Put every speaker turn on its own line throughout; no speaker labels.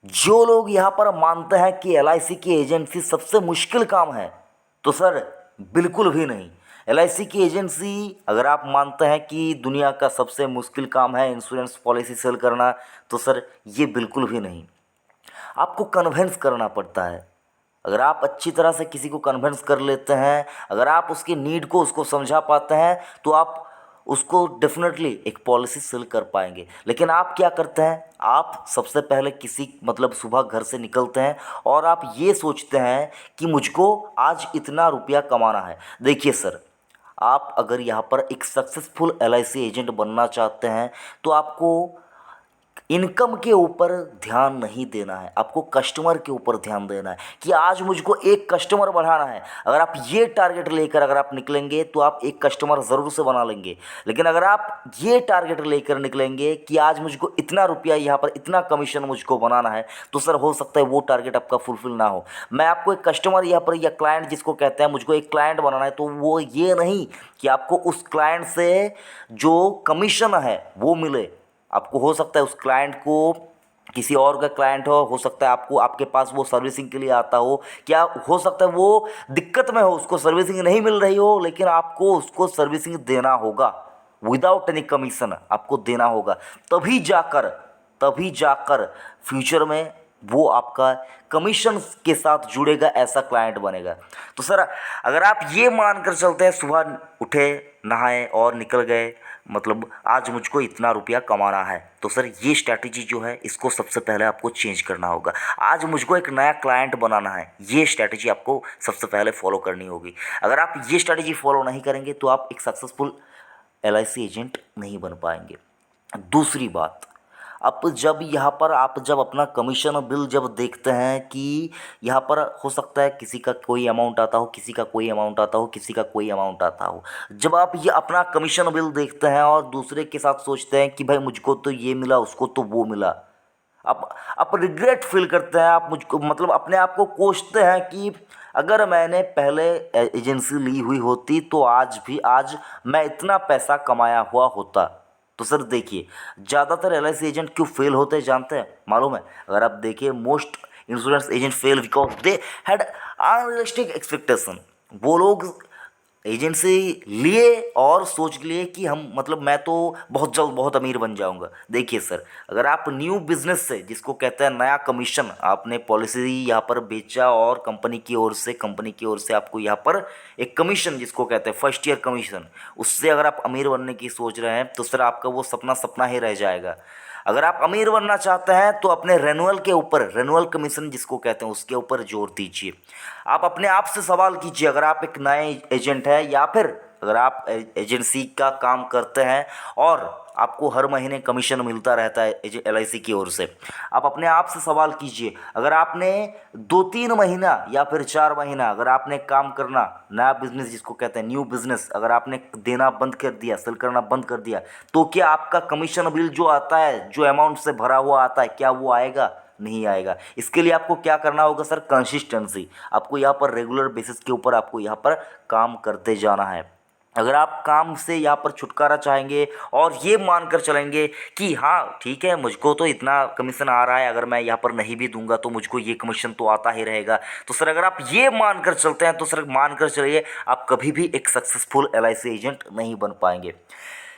जो लोग यहाँ पर मानते हैं कि एलआईसी की एजेंसी सबसे मुश्किल काम है, तो सर बिल्कुल भी नहीं। एलआईसी की एजेंसी अगर आप मानते हैं कि दुनिया का सबसे मुश्किल काम है इंश्योरेंस पॉलिसी सेल करना, तो सर ये बिल्कुल भी नहीं। आपको कन्विंस करना पड़ता है। अगर आप अच्छी तरह से किसी को कन्विंस कर लेते हैं, अगर आप उसकी नीड को उसको समझा पाते हैं, तो आप उसको डेफिनेटली एक पॉलिसी सेल कर पाएंगे। लेकिन आप क्या करते हैं, आप सबसे पहले किसी मतलब सुबह घर से निकलते हैं और आप ये सोचते हैं कि मुझको आज इतना रुपया कमाना है। देखिए सर, आप अगर यहाँ पर एक सक्सेसफुल एलआईसी एजेंट बनना चाहते हैं, तो आपको इनकम के ऊपर ध्यान नहीं देना है, आपको कस्टमर के ऊपर ध्यान देना है कि आज मुझको एक कस्टमर बढ़ाना है। अगर आप ये टारगेट लेकर अगर आप निकलेंगे तो आप एक कस्टमर ज़रूर से बना लेंगे। लेकिन अगर आप ये टारगेट लेकर निकलेंगे कि आज मुझको इतना रुपया यहाँ पर इतना कमीशन मुझको बनाना है, तो सर हो सकता है वो टारगेट आपका फुलफिल ना हो। मैं आपको एक कस्टमर यहाँ पर या क्लाइंट जिसको कहते हैं, मुझको एक क्लाइंट बनाना है, तो वो ये नहीं कि आपको उस क्लाइंट से जो कमीशन है वो मिले। आपको हो सकता है उस क्लाइंट को किसी और का क्लाइंट हो सकता है आपको आपके पास वो सर्विसिंग के लिए आता हो, क्या हो सकता है वो दिक्कत में हो, उसको सर्विसिंग नहीं मिल रही हो, लेकिन आपको उसको सर्विसिंग देना होगा विदाउट एनी कमीशन, आपको देना होगा। तभी जाकर तभी जाकर फ्यूचर में वो आपका कमीशन के साथ जुड़ेगा, ऐसा क्लाइंट बनेगा। तो सर अगर आप ये मान कर चलते हैं, सुबह उठे, नहाए और निकल गए, मतलब आज मुझको इतना रुपया कमाना है, तो सर ये स्ट्रैटेजी जो है इसको सबसे पहले आपको चेंज करना होगा। आज मुझको एक नया क्लाइंट बनाना है, ये स्ट्रैटेजी आपको सबसे पहले फॉलो करनी होगी। अगर आप ये स्ट्रैटेजी फॉलो नहीं करेंगे तो आप एक सक्सेसफुल एलआईसी एजेंट नहीं बन पाएंगे। दूसरी बात, अब जब यहाँ पर आप जब अपना कमीशन बिल जब देखते हैं कि यहाँ पर हो सकता है किसी का कोई अमाउंट आता हो, किसी का कोई अमाउंट आता हो, किसी का कोई अमाउंट आता हो, जब आप ये अपना कमीशन बिल देखते हैं और दूसरे के साथ सोचते हैं कि भाई मुझको तो ये मिला, उसको तो वो मिला, आप रिग्रेट फील करते हैं, आप मुझको मतलब अपने आप को कोसते हैं कि अगर मैंने पहले एजेंसी ली हुई होती तो आज मैं इतना पैसा कमाया हुआ होता। तो सर देखिए, ज़्यादातर एलआईसी एजेंट क्यों फेल होते हैं जानते हैं, मालूम है? अगर आप देखिए, most insurance agent fail because they had unrealistic expectation. वो लोग एजेंसी लिए और सोच लिए कि हम मतलब मैं तो बहुत जल्द बहुत अमीर बन जाऊंगा। देखिए सर, अगर आप न्यू बिजनेस से, जिसको कहते हैं नया कमीशन, आपने पॉलिसी यहाँ पर बेचा और कंपनी की ओर से आपको यहाँ पर एक कमीशन जिसको कहते हैं फर्स्ट ईयर कमीशन, उससे अगर आप अमीर बनने की सोच रहे हैं, तो सर आपका वो सपना सपना ही रह जाएगा। अगर आप अमीर बनना चाहते हैं तो अपने रेनुअल के ऊपर, रेनुअल कमीशन जिसको कहते हैं, उसके ऊपर जोर दीजिए। आप अपने आप से सवाल कीजिए, अगर आप एक नए एजेंट हैं या फिर अगर आप एजेंसी का काम करते हैं और आपको हर महीने कमीशन मिलता रहता है एलआईसी की ओर से, आप अपने आप से सवाल कीजिए, अगर आपने 2-3 महीना या फिर 4 महीना अगर आपने काम करना, नया बिजनेस जिसको कहते हैं न्यू बिजनेस, अगर आपने देना बंद कर दिया, सेल करना बंद कर दिया, तो क्या आपका कमीशन बिल जो आता है, जो अमाउंट से भरा हुआ आता है, क्या वो आएगा? नहीं आएगा। इसके लिए आपको क्या करना होगा सर? कंसिस्टेंसी। आपको यहाँ पर रेगुलर बेसिस के ऊपर आपको यहाँ पर काम करते जाना है। अगर आप काम से यहाँ पर छुटकारा चाहेंगे और ये मानकर चलेंगे कि हाँ ठीक है, मुझको तो इतना कमीशन आ रहा है, अगर मैं यहाँ पर नहीं भी दूंगा तो मुझको ये कमीशन तो आता ही रहेगा, तो सर अगर आप ये मानकर चलते हैं तो सर मानकर चलिए आप कभी भी एक सक्सेसफुल एलआईसी एजेंट नहीं बन पाएंगे।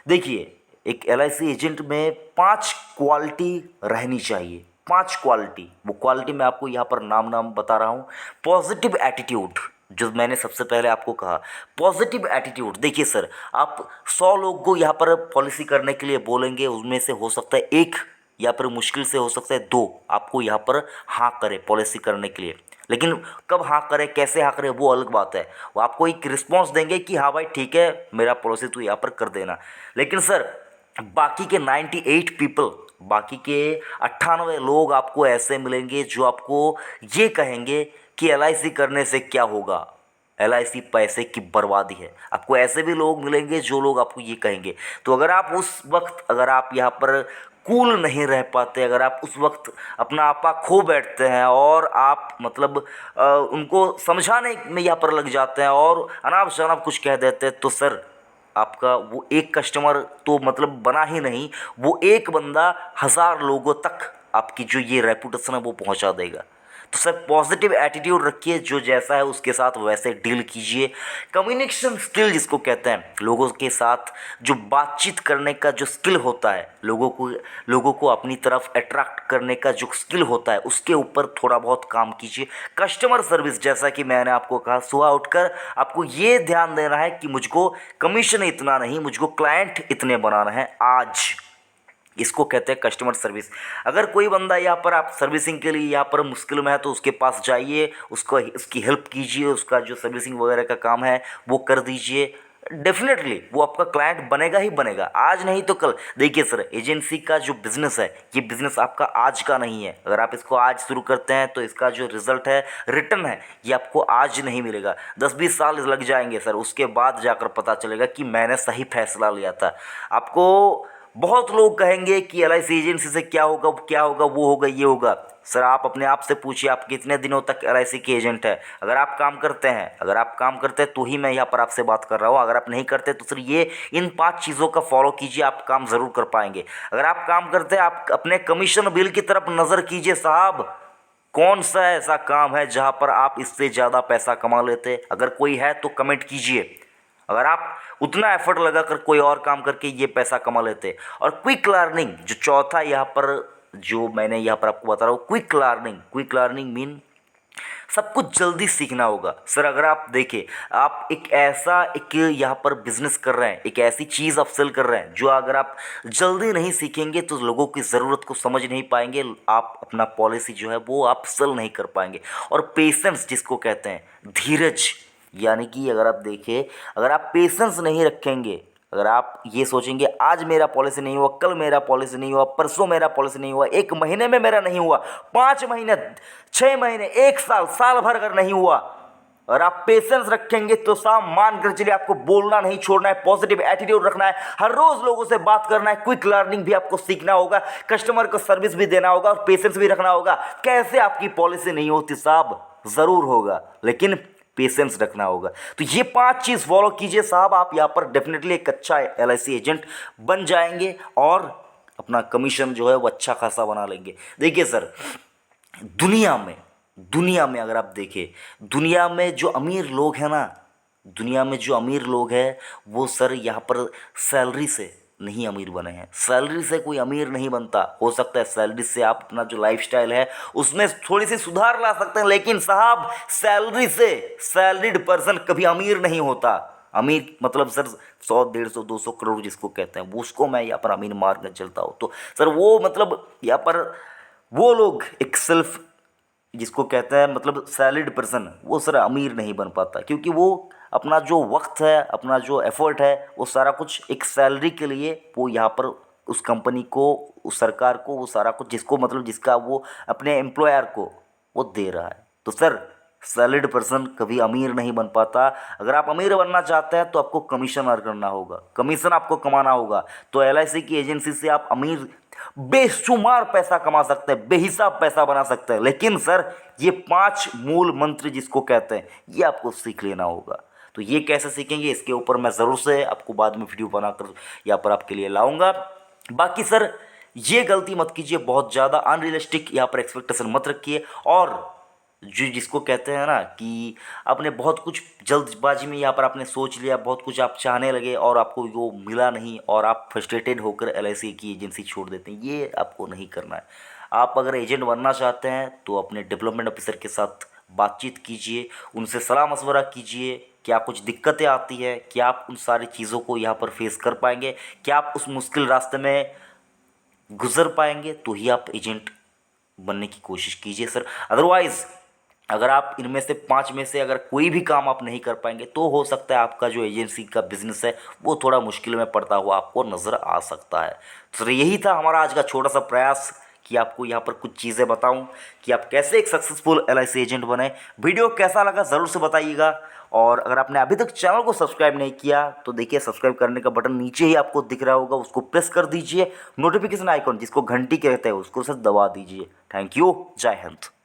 देखिए, एक एलआईसी एजेंट में 5 क्वालिटी रहनी चाहिए। 5 क्वालिटी, वो क्वालिटी मैं आपको यहाँ पर नाम नाम बता रहा हूँ। पॉजिटिव एटीट्यूड, जो मैंने सबसे पहले आपको कहा, पॉजिटिव एटीट्यूड। देखिए सर, आप 100 लोग को यहाँ पर पॉलिसी करने के लिए बोलेंगे, उसमें से हो सकता है एक या फिर मुश्किल से हो सकता है 2 आपको यहाँ पर हाँ करे पॉलिसी करने के लिए। लेकिन कब हाँ करे, कैसे हाँ करे, वो अलग बात है। वो आपको एक रिस्पॉन्स देंगे कि हाँ भाई ठीक है, मेरा पॉलिसी तू यहाँ पर कर देना। लेकिन सर बाकी के 98 पीपल, बाकी के 98 लोग आपको ऐसे मिलेंगे जो आपको ये कहेंगे कि एलआईसी करने से क्या होगा, एलआईसी पैसे की बर्बादी है। आपको ऐसे भी लोग मिलेंगे जो लोग आपको ये कहेंगे। तो अगर आप उस वक्त, अगर आप यहाँ पर कूल नहीं रह पाते, अगर आप उस वक्त अपना आपा खो बैठते हैं और आप मतलब उनको समझाने में यहाँ पर लग जाते हैं और अनाप शनाप कुछ कह देते हैं, तो सर आपका वो एक कस्टमर तो मतलब बना ही नहीं, वो एक बंदा 1000 लोगों तक आपकी जो ये रेपुटेशन है वो पहुंचा देगा। तो सर पॉजिटिव एटीट्यूड रखिए, जो जैसा है उसके साथ वैसे डील कीजिए। कम्युनिकेशन स्किल जिसको कहते हैं, लोगों के साथ जो बातचीत करने का जो स्किल होता है, लोगों को अपनी तरफ अट्रैक्ट करने का जो स्किल होता है, उसके ऊपर थोड़ा बहुत काम कीजिए। कस्टमर सर्विस, जैसा कि मैंने आपको कहा, सुबह उठकर आपको ये ध्यान देना है कि मुझको कमीशन इतना नहीं, मुझको क्लाइंट इतने बनाना है आज। इसको कहते हैं कस्टमर सर्विस। अगर कोई बंदा यहाँ पर आप सर्विसिंग के लिए यहाँ पर मुश्किल में है तो उसके पास जाइए, उसकी हेल्प कीजिए, उसका जो सर्विसिंग वगैरह का काम है वो कर दीजिए। डेफिनेटली वो आपका क्लाइंट बनेगा ही बनेगा, आज नहीं तो कल। देखिए सर, एजेंसी का जो बिज़नेस है, ये बिज़नेस आपका आज का नहीं है। अगर आप इसको आज शुरू करते हैं तो इसका जो रिज़ल्ट है, रिटर्न है, ये आपको आज नहीं मिलेगा, 10-20 साल लग जाएंगे सर। उसके बाद जाकर पता चलेगा कि मैंने सही फैसला लिया था। आपको बहुत लोग कहेंगे कि एलआईसी एजेंसी से क्या होगा, वो होगा, ये होगा। सर आप अपने आप से पूछिए, आप कितने दिनों तक एलआईसी के एजेंट है। अगर आप काम करते हैं तो ही मैं यहाँ पर आपसे बात कर रहा हूँ। अगर आप नहीं करते तो सर ये इन 5 चीज़ों का फॉलो कीजिए, आप काम ज़रूर कर पाएंगे। अगर आप काम करते हैं, आप अपने कमीशन बिल की तरफ नज़र कीजिए साहब, कौन सा ऐसा काम है जहाँ पर आप इससे ज़्यादा पैसा कमा लेते। अगर कोई है तो कमेंट कीजिए। अगर आप उतना एफर्ट लगाकर कोई और काम करके ये पैसा कमा लेते। और क्विक लर्निंग जो चौथा यहाँ पर जो मैंने यहाँ पर आपको बता रहा हूँ, क्विक लर्निंग मीन सब कुछ जल्दी सीखना होगा। सर अगर आप देखें, आप एक यहाँ पर बिजनेस कर रहे हैं, एक ऐसी चीज़ आप सेल कर रहे हैं जो अगर आप जल्दी नहीं सीखेंगे तो लोगों की ज़रूरत को समझ नहीं पाएंगे, आप अपना पॉलिसी जो है वो आप सेल नहीं कर पाएंगे। और पेशेंस जिसको कहते हैं, धीरज, यानी कि अगर आप देखें, अगर आप पेशेंस नहीं रखेंगे, अगर आप ये सोचेंगे आज मेरा पॉलिसी नहीं हुआ, कल मेरा पॉलिसी नहीं हुआ, परसों मेरा पॉलिसी नहीं हुआ, 1 महीने में मेरा नहीं हुआ, 5 महीने, 6 महीने, 1 साल, साल भर अगर नहीं हुआ, और आप पेशेंस रखेंगे तो साहब मान कर चलिए आपको बोलना नहीं छोड़ना है, पॉजिटिव एटीट्यूड रखना है, हर रोज लोगों से बात करना है, क्विक लर्निंग भी आपको सीखना होगा, कस्टमर को सर्विस भी देना होगा और पेशेंस भी रखना होगा। कैसे आपकी पॉलिसी नहीं होती साहब, ज़रूर होगा, लेकिन पेशेंस रखना होगा। तो ये 5 चीज़ फॉलो कीजिए साहब, आप यहाँ पर डेफिनेटली एक अच्छा एलआईसी एजेंट बन जाएंगे और अपना कमीशन जो है वो अच्छा खासा बना लेंगे। देखिए सर, दुनिया में अगर आप देखें, दुनिया में जो अमीर लोग हैं ना, वो सर यहाँ पर सैलरी से नहीं अमीर बने हैं। सैलरी से कोई अमीर नहीं बनता। हो सकता है सैलरी से आप अपना जो लाइफस्टाइल है उसमें थोड़ी सी सुधार ला सकते हैं, लेकिन साहब सैलरी से सैलरीड पर्सन कभी अमीर नहीं होता। अमीर मतलब सर 100, 150, 200 करोड़ जिसको कहते हैं, वो उसको मैं यहाँ पर अमीर मान कर चलता हूँ। तो सर वो मतलब यहाँ पर वो लोग एक सेल्फ जिसको कहते हैं मतलब सैलरीड पर्सन, वो सर अमीर नहीं बन पाता, क्योंकि वो अपना जो वक्त है, अपना जो एफर्ट है, वो सारा कुछ एक सैलरी के लिए वो यहाँ पर उस कंपनी को, उस सरकार को, वो सारा कुछ जिसको मतलब जिसका वो अपने एम्प्लॉयर को वो दे रहा है। तो सर सैलरीड पर्सन कभी अमीर नहीं बन पाता। अगर आप अमीर बनना चाहते हैं तो आपको कमीशन अर्न करना होगा, कमीशन आपको कमाना होगा। तो एलआईसी की एजेंसी से आप अमीर बेशुमार पैसा कमा सकते हैं, बेहिसाब पैसा बना सकते हैं, लेकिन सर ये 5 मूल मंत्र जिसको कहते हैं ये आपको सीख लेना होगा। तो ये कैसे सीखेंगे, इसके ऊपर मैं ज़रूर से आपको बाद में वीडियो बनाकर यहाँ पर आपके लिए लाऊंगा। बाकी सर ये गलती मत कीजिए, बहुत ज़्यादा अनरियलिस्टिक यहाँ पर एक्सपेक्टेशन मत रखिए, और जिसको कहते हैं ना कि आपने बहुत कुछ जल्दबाजी में यहाँ पर आपने सोच लिया, बहुत कुछ आप चाहने लगे और आपको वो मिला नहीं और आप फ्रस्ट्रेटेड होकर एलआईसी की एजेंसी छोड़ देते हैं, ये आपको नहीं करना है। आप अगर एजेंट बनना चाहते हैं तो अपने डेवलपमेंट ऑफिसर के साथ बातचीत कीजिए, उनसे सलाह मशवरा कीजिए, क्या कुछ दिक्कतें आती है, क्या आप उन सारी चीज़ों को यहाँ पर फेस कर पाएंगे, क्या आप उस मुश्किल रास्ते में गुजर पाएंगे, तो ही आप एजेंट बनने की कोशिश कीजिए सर। अदरवाइज़ अगर आप इनमें से 5 में से अगर कोई भी काम आप नहीं कर पाएंगे तो हो सकता है आपका जो एजेंसी का बिजनेस है वो थोड़ा मुश्किल में पड़ता हुआ आपको नज़र आ सकता है। तो यही था हमारा आज का छोटा सा प्रयास कि आपको यहाँ पर कुछ चीज़ें बताऊं कि आप कैसे एक सक्सेसफुल एलआईसी एजेंट बने। वीडियो कैसा लगा ज़रूर से बताइएगा, और अगर आपने अभी तक चैनल को सब्सक्राइब नहीं किया तो देखिए सब्सक्राइब करने का बटन नीचे ही आपको दिख रहा होगा, उसको प्रेस कर दीजिए। नोटिफिकेशन आइकॉन जिसको घंटी कहते हैं उसको सिर्फ दबा दीजिए। थैंक यू, जय हिंद।